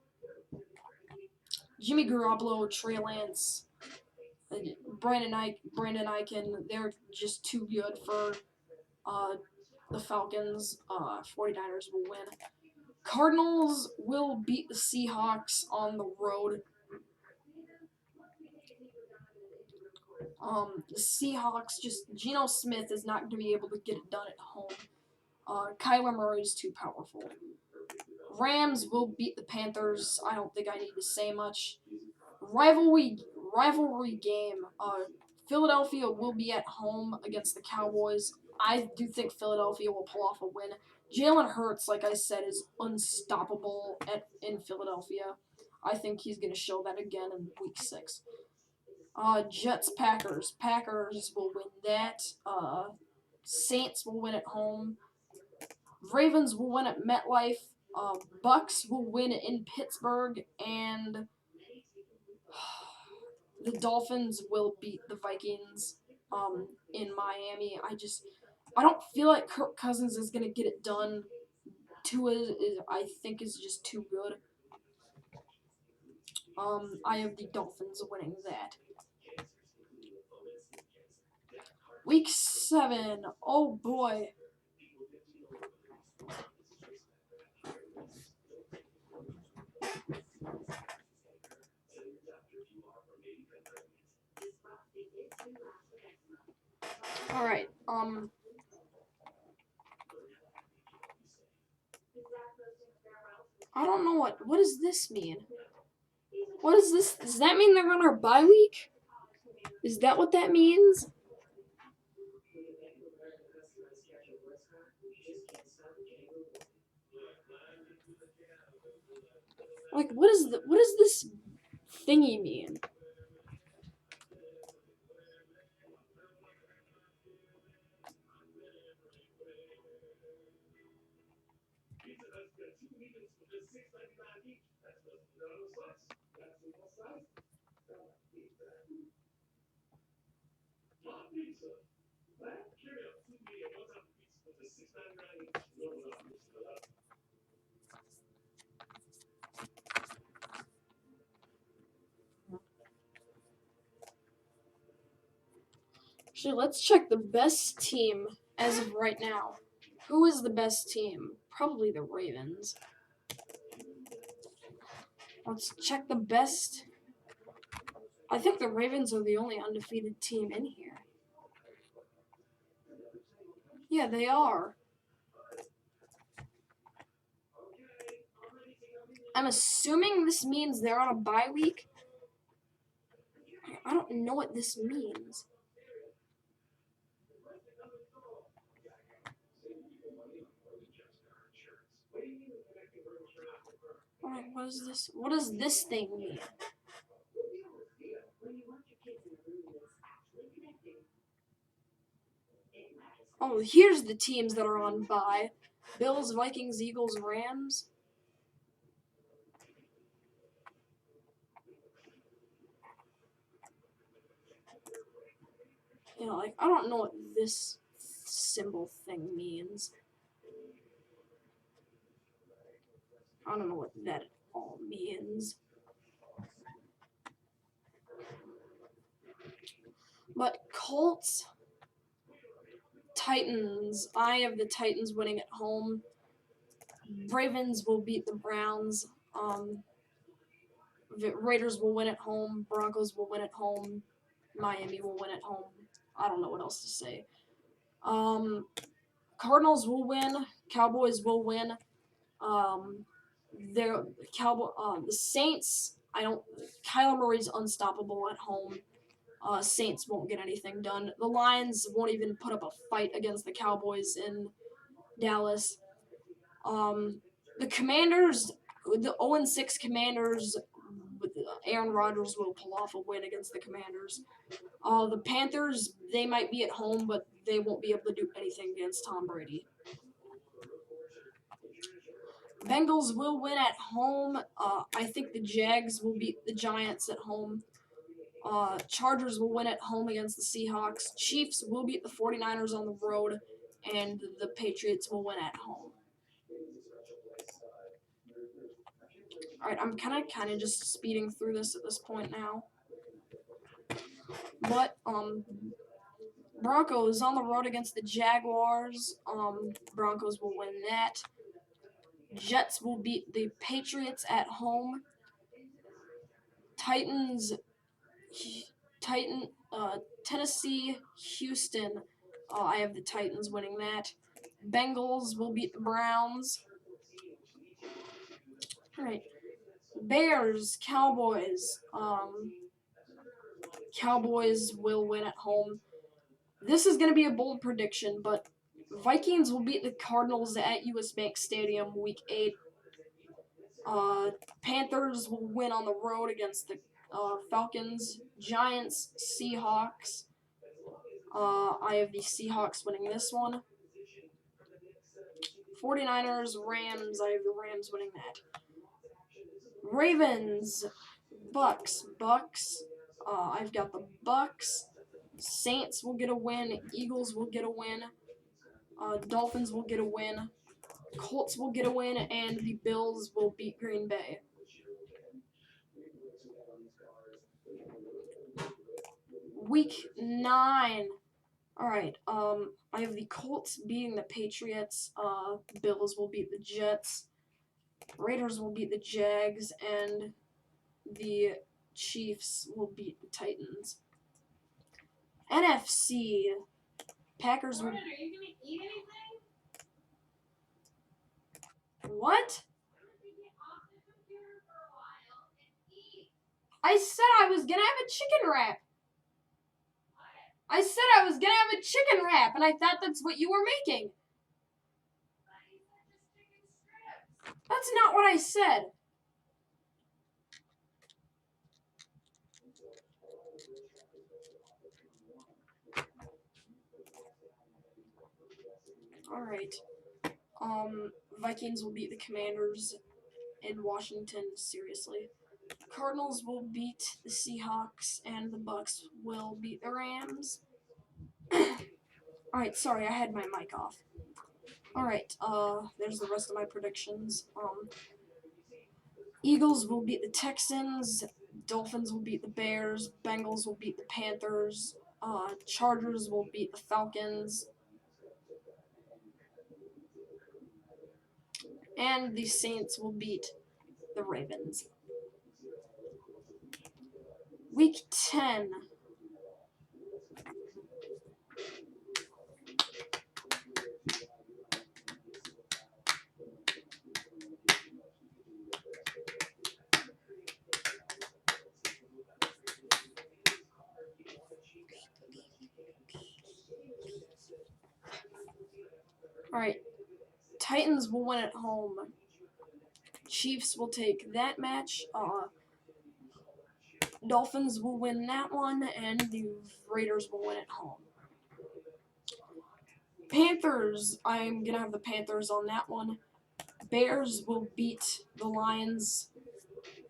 Jimmy Garoppolo, Trey Lance, Brandon Eichen, they're just too good for the Falcons. 49ers will win. Cardinals will beat the Seahawks on the road. The Seahawks, Geno Smith is not going to be able to get it done at home. Kyler Murray is too powerful. Rams will beat the Panthers. I don't think I need to say much. Rivalry game. Philadelphia will be at home against the Cowboys. I do think Philadelphia will pull off a win. Jalen Hurts, like I said, is unstoppable in Philadelphia. I think he's going to show that again in Week 6. Jets, Packers. Packers will win that. Saints will win at home. Ravens will win at MetLife. Bucks will win in Pittsburgh, and the Dolphins will beat the Vikings in Miami. I don't feel like Kirk Cousins is gonna get it done. Tua I think is just too good. I have the Dolphins winning that. Week 7. Oh boy. All right. I don't know what does this mean? What is this? Does that mean they're on our bye week? Is that what that means? Like, what does this thingy mean? Actually, let's check the best team as of right now. Who is the best team? Probably the Ravens. Let's check the best. I think the Ravens are the only undefeated team in here. Yeah, they are. I'm assuming this means they're on a bye week. I don't know what this means. What is this? What does this thing mean? Oh, here's the teams that are on bye. Bills, Vikings, Eagles, Rams. You know, like, I don't know what this symbol thing means. I don't know what that all means. But Colts, Titans. I have the Titans winning at home. Ravens will beat the Browns. The Raiders will win at home. Broncos will win at home. Miami will win at home. I don't know what else to say. Cardinals will win. Cowboys will win. The Saints. Kyler Murray's unstoppable at home. Saints won't get anything done. The Lions won't even put up a fight against the Cowboys in Dallas. The Commanders, the 0-6 Commanders, with Aaron Rodgers will pull off a win against the Commanders. The Panthers, they might be at home, but they won't be able to do anything against Tom Brady. Bengals will win at home. I think the Jags will beat the Giants at home. Chargers will win at home against the Seahawks. Chiefs will beat the 49ers on the road. And the Patriots will win at home. Alright, I'm kind of just speeding through this at this point now. But, Broncos on the road against the Jaguars. Broncos will win that. Jets will beat the Patriots at home. Tennessee, Houston. I have the Titans winning that. Bengals will beat the Browns. All right. Bears, Cowboys. Cowboys will win at home. This is going to be a bold prediction, but Vikings will beat the Cardinals at US Bank Stadium Week 8. Panthers will win on the road against the Falcons. Giants, Seahawks. I have the Seahawks winning this one. 49ers, Rams. I have the Rams winning that. Ravens, Bucks. I've got the Bucks. Saints will get a win. Eagles will get a win. Dolphins will get a win. Colts will get a win, and the Bills will beat Green Bay. Week 9. Alright, I have the Colts beating the Patriots. Bills will beat the Jets. Raiders will beat the Jags, and the Chiefs will beat the Titans. NFC. Packers will... What? I said I was gonna have a chicken wrap. I said I was gonna have a chicken wrap, and I thought that's what you were making. That's not what I said. Alright. Vikings will beat the Commanders in Washington, seriously. Cardinals will beat the Seahawks, and the Bucks will beat the Rams. Alright, sorry, I had my mic off. Alright, there's the rest of my predictions. Eagles will beat the Texans, Dolphins will beat the Bears, Bengals will beat the Panthers, Chargers will beat the Falcons, and the Saints will beat the Ravens. Week 10. Alright, Titans will win at home. Chiefs will take that match. Dolphins will win that one, and the Raiders will win at home. Panthers, I'm going to have the Panthers on that one. Bears will beat the Lions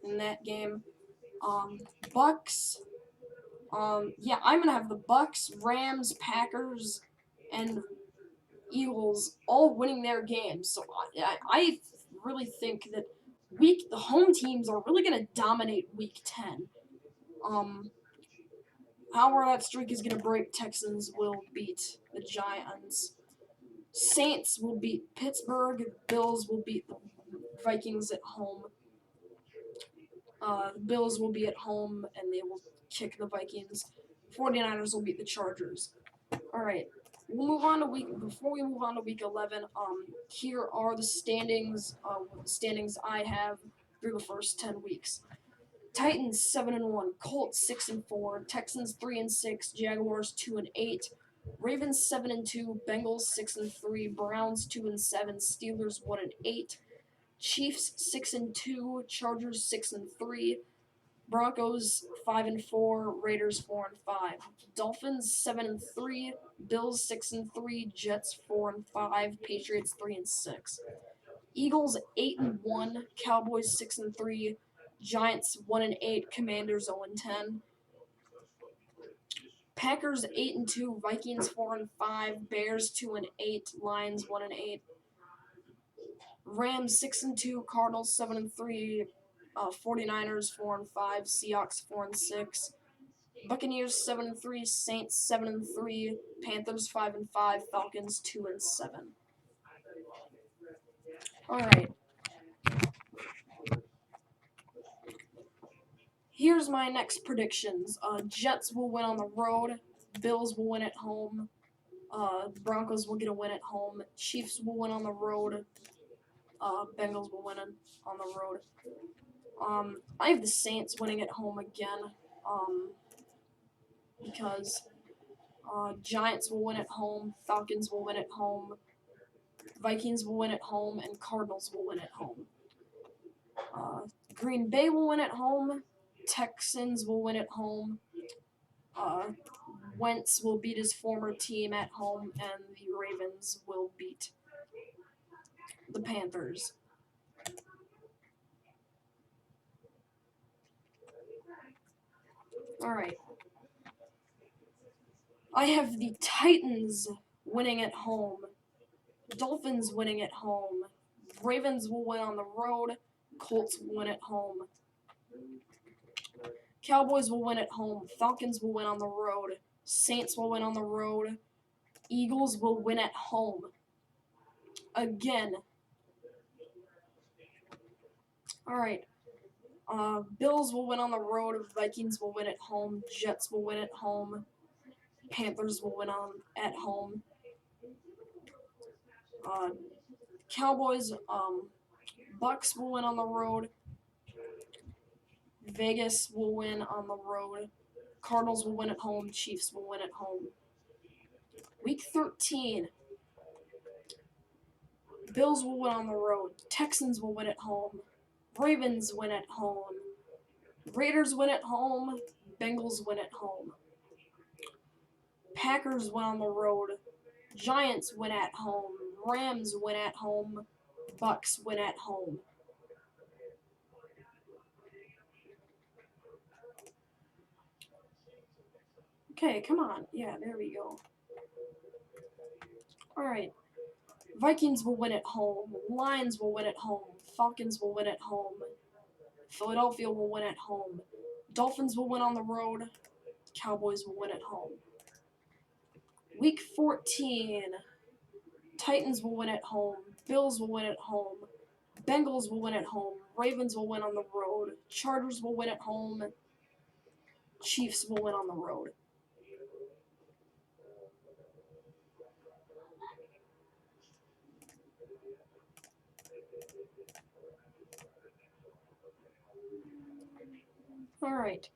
in that game. Bucks, yeah, I'm going to have the Bucks, Rams, Packers, and Eagles all winning their games. So I really think that the home teams are really going to dominate Week 10. However that streak is going to break, Texans will beat the Giants. Saints will beat Pittsburgh. Bills will beat the Vikings at home. The Bills will be at home, and they will kick the Vikings. 49ers will beat the Chargers. Alright, we'll move on to before we move on to week 11, here are the standings I have through the first 10 weeks. Titans 7-1, Colts 6-4, Texans 3-6, Jaguars 2-8, Ravens 7-2, Bengals 6-3, Browns 2-7, Steelers 1-8, Chiefs 6-2, Chargers 6-3, Broncos 5-4, Raiders 4-5, Dolphins 7-3, Bills 6-3, Jets 4-5, Patriots 3-6, Eagles 8-1, Cowboys 6-3, Giants 1-8, Commanders 0-10, Packers 8-2, Vikings 4-5, Bears 2-8, Lions 1-8, Rams 6-2, Cardinals 7-3, 49ers 4-5, Seahawks 4-6, Buccaneers 7-3, Saints 7-3, Panthers 5-5, Falcons 2-7. All right. Here's my next predictions. Jets will win on the road. Bills will win at home. Broncos will get a win at home. Chiefs will win on the road. Bengals will win on the road. I have the Saints winning at home again. because Giants will win at home, Falcons will win at home, Vikings will win at home, and Cardinals will win at home. Green Bay will win at home, Texans will win at home, Wentz will beat his former team at home, and the Ravens will beat the Panthers. Alright. I have the Titans winning at home, Dolphins winning at home, Ravens will win on the road, Colts will win at home. Cowboys will win at home, Falcons will win on the road, Saints will win on the road, Eagles will win at home. Again. Alright. Bills will win on the road, Vikings will win at home, Jets will win at home, Panthers will win at home. Cowboys, Bucks will win on the road, Vegas will win on the road, Cardinals will win at home, Chiefs will win at home. Week 13, Bills will win on the road, Texans will win at home, Ravens win at home, Raiders win at home, Bengals win at home. Packers win on the road, Giants win at home, Rams win at home, Bucks win at home. Okay, come on. Yeah, there we go. Alright. Vikings will win at home, Lions will win at home, Falcons will win at home, Philadelphia will win at home, Dolphins will win on the road, Cowboys will win at home. Week 14, Titans will win at home, Bills will win at home, Bengals will win at home, Ravens will win on the road, Chargers will win at home, Chiefs will win on the road. Alright.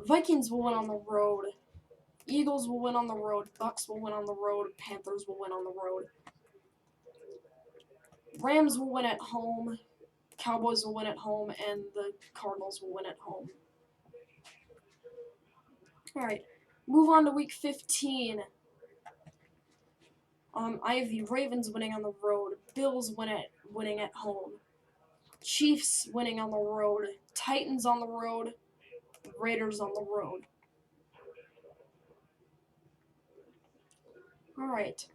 Vikings will win on the road, Eagles will win on the road, Bucks will win on the road, Panthers will win on the road. Rams will win at home, Cowboys will win at home, and the Cardinals will win at home. Alright, move on to week 15. I have the Ravens winning on the road, Bills winning at home, Chiefs winning on the road, Titans on the road, Raiders on the road. Alright.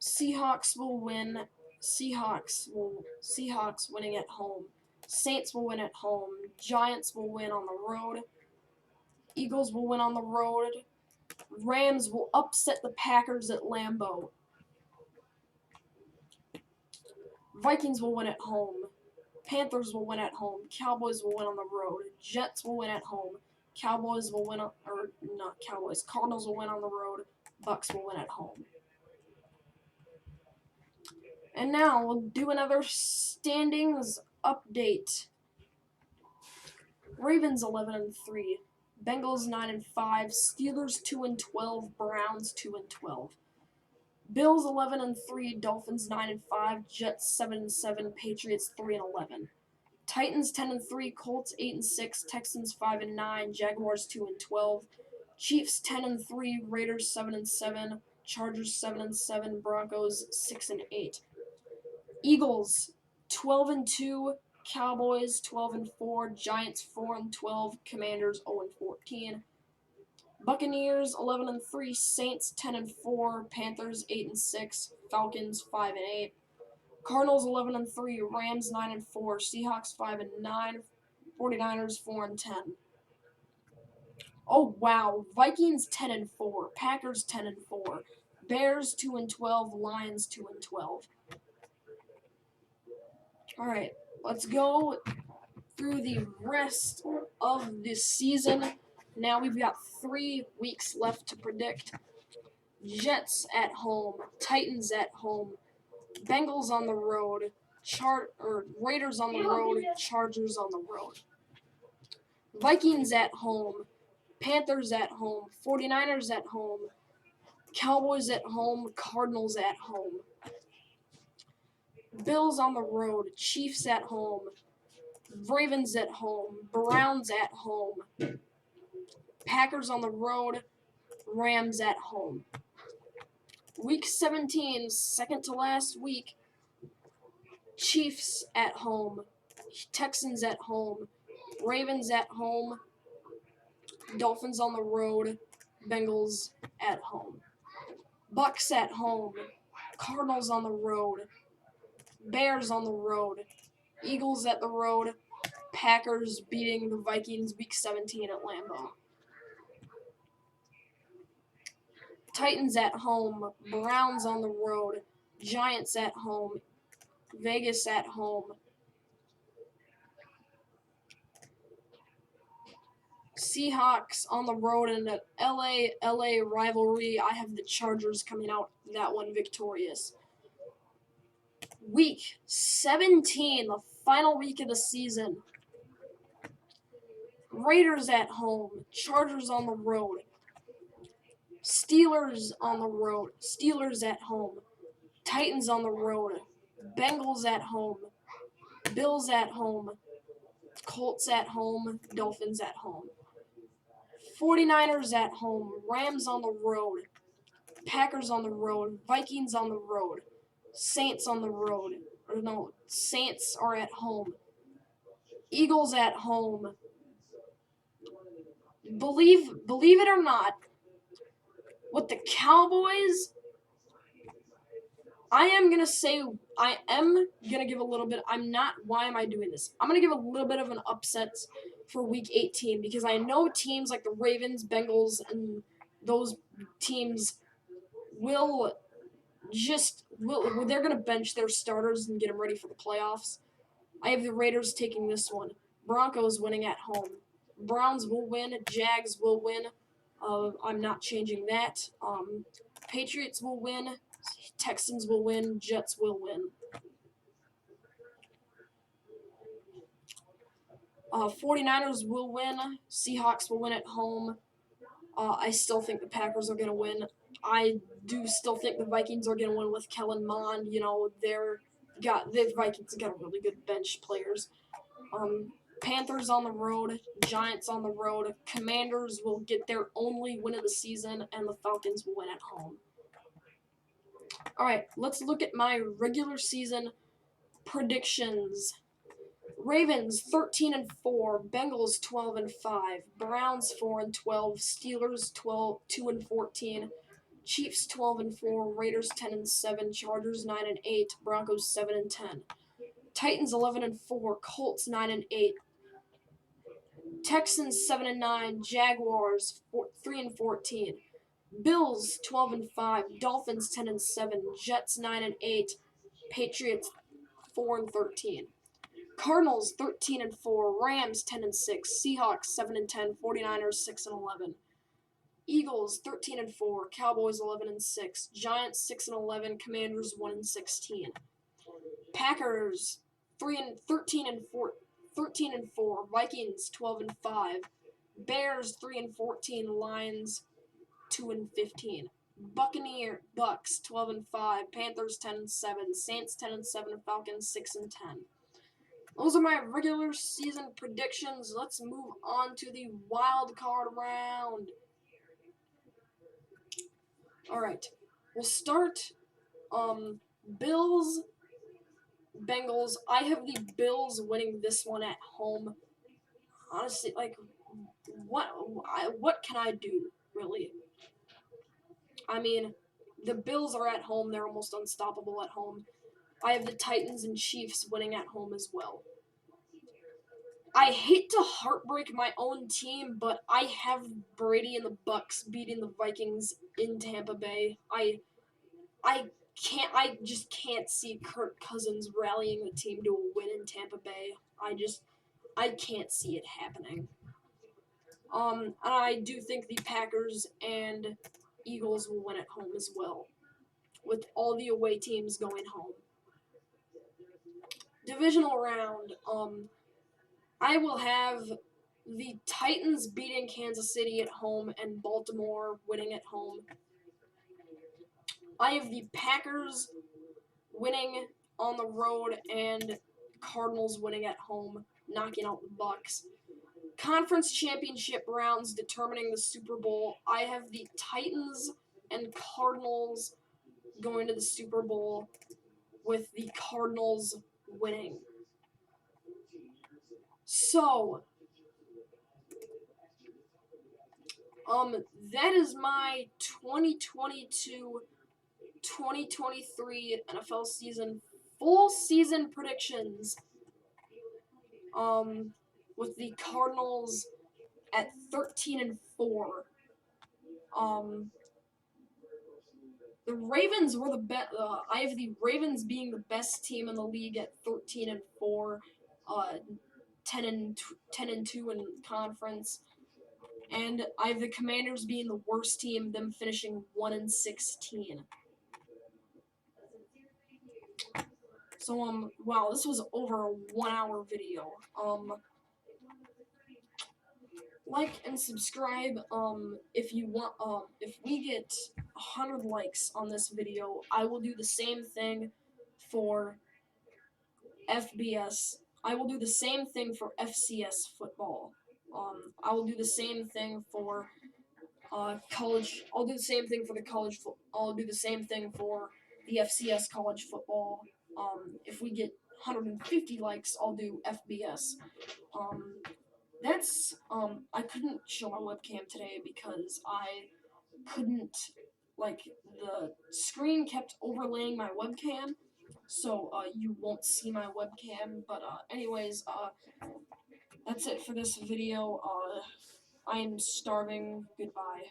Seahawks will win. Seahawks winning at home. Saints will win at home. Giants will win on the road. Eagles will win on the road. Rams will upset the Packers at Lambeau. Vikings will win at home. Panthers will win at home. Cowboys will win on the road. Jets will win at home. Cardinals will win on the road. Bucks will win at home. And now we'll do another standings update. Ravens 11-3, Bengals 9-5, Steelers 2-12, Browns 2-12. Bills 11-3, Dolphins 9-5, Jets 7-7, Patriots 3-11. Titans 10-3, Colts 8-6, Texans 5-9, Jaguars 2-12. Chiefs 10-3, Raiders 7-7, Chargers 7-7, Broncos 6-8. Eagles 12-2, Cowboys 12-4, Giants 4-12, Commanders 0-14. Buccaneers 11-3, Saints 10-4, Panthers 8-6, Falcons 5-8. Cardinals 11-3, Rams 9-4, Seahawks 5-9, 49ers 4-10. Oh wow, Vikings 10-4, Packers 10-4, Bears 2-12, Lions 2-12. Alright, let's go through the rest of this season. Now we've got 3 weeks left to predict. Jets at home, Titans at home, Bengals on the road, Raiders on the road, Chargers on the road. Vikings at home, Panthers at home, 49ers at home, Cowboys at home, Cardinals at home, Bills on the road, Chiefs at home, Ravens at home, Browns at home, Packers on the road, Rams at home. Week 17, second to last week, Chiefs at home, Texans at home, Ravens at home, Dolphins on the road, Bengals at home. Bucks at home, Cardinals on the road, Bears on the road, Eagles at the road, Packers beating the Vikings week 17 at Lambeau. Titans at home, Browns on the road, Giants at home, Vegas at home. Seahawks on the road in an LA rivalry. I have the Chargers coming out that one victorious. Week 17, the final week of the season. Raiders at home, Chargers on the road. Steelers on the road, Steelers at home. Titans on the road, Bengals at home. Bills at home, Colts at home, Dolphins at home. 49ers at home, Rams on the road, Packers on the road, Vikings on the road, Saints on the road. Or no, Saints are at home. Eagles at home. Believe it or not, with the Cowboys, I am going to give a little bit, why am I doing this? I'm going to give a little bit of an upset for week 18 because I know teams like the Ravens, Bengals, and those teams they're going to bench their starters and get them ready for the playoffs. I have the Raiders taking this one. Broncos winning at home. Browns will win. Jags will win. I'm not changing that. Patriots will win. Texans will win. Jets will win. 49ers will win. Seahawks will win at home. I still think the Packers are going to win. I do still think the Vikings are going to win with Kellen Mond. You know, the Vikings got really good bench players. Panthers on the road, Giants on the road, Commanders will get their only win of the season, and the Falcons will win at home. Alright, let's look at my regular season predictions. Ravens 13-4, Bengals 12-5, Browns 4-12, Steelers 2-14, Chiefs 12-4, Raiders 10-7, Chargers 9-8, Broncos 7-10, Titans 11-4, Colts 9-8, Texans 7-9, Jaguars 3-14, Bills 12-5, Dolphins 10-7, Jets 9-8, Patriots 4-13, Cardinals 13-4, Rams 10-6, Seahawks 7-10, 49ers 6-11, Eagles 13-4, Cowboys 11-6, Giants 6-11, Commanders 1-16, Packers 13-4, Vikings 12-5, Bears 3-14, Lions 2-15, Bucks 12-5, Panthers 10-7, Saints 10-7, Falcons 6-10. Those are my regular season predictions. Let's move on to the wild card round. All right, we'll start. Bills, Bengals. I have the Bills winning this one at home. Honestly, like, what can I do, really? I mean, the Bills are at home. They're almost unstoppable at home. I have the Titans and Chiefs winning at home as well. I hate to heartbreak my own team, but I have Brady and the Bucks beating the Vikings in Tampa Bay. I just can't see Kirk Cousins rallying the team to a win in Tampa Bay. I can't see it happening. And I do think the Packers and Eagles will win at home as well, with all the away teams going home. Divisional round, I will have the Titans beating Kansas City at home and Baltimore winning at home. I have the Packers winning on the road and Cardinals winning at home, knocking out the Bucks. Conference championship rounds determining the Super Bowl. I have the Titans and Cardinals going to the Super Bowl with the Cardinals winning. So, that is my 2022-2023 NFL season full season predictions. With the Cardinals at 13-4. The Ravens were the best. I have the Ravens being the best team in the league at 13-4, 10-2 in conference, and I have the Commanders being the worst team, them finishing 1-16. So wow, this was over a 1-hour video. Like and subscribe if you want. If we get 100 likes on this video, I will do the same thing for FBS. I will do the same thing for FCS football. I will do the same thing for college. I'll do the same thing for the college. I'll do the same thing for the FCS college football. If we get 150 likes, I'll do FBS. That's I couldn't show my webcam today because I couldn't, like, the screen kept overlaying my webcam, so you won't see my webcam. But anyways, that's it for this video. I'm starving. Goodbye.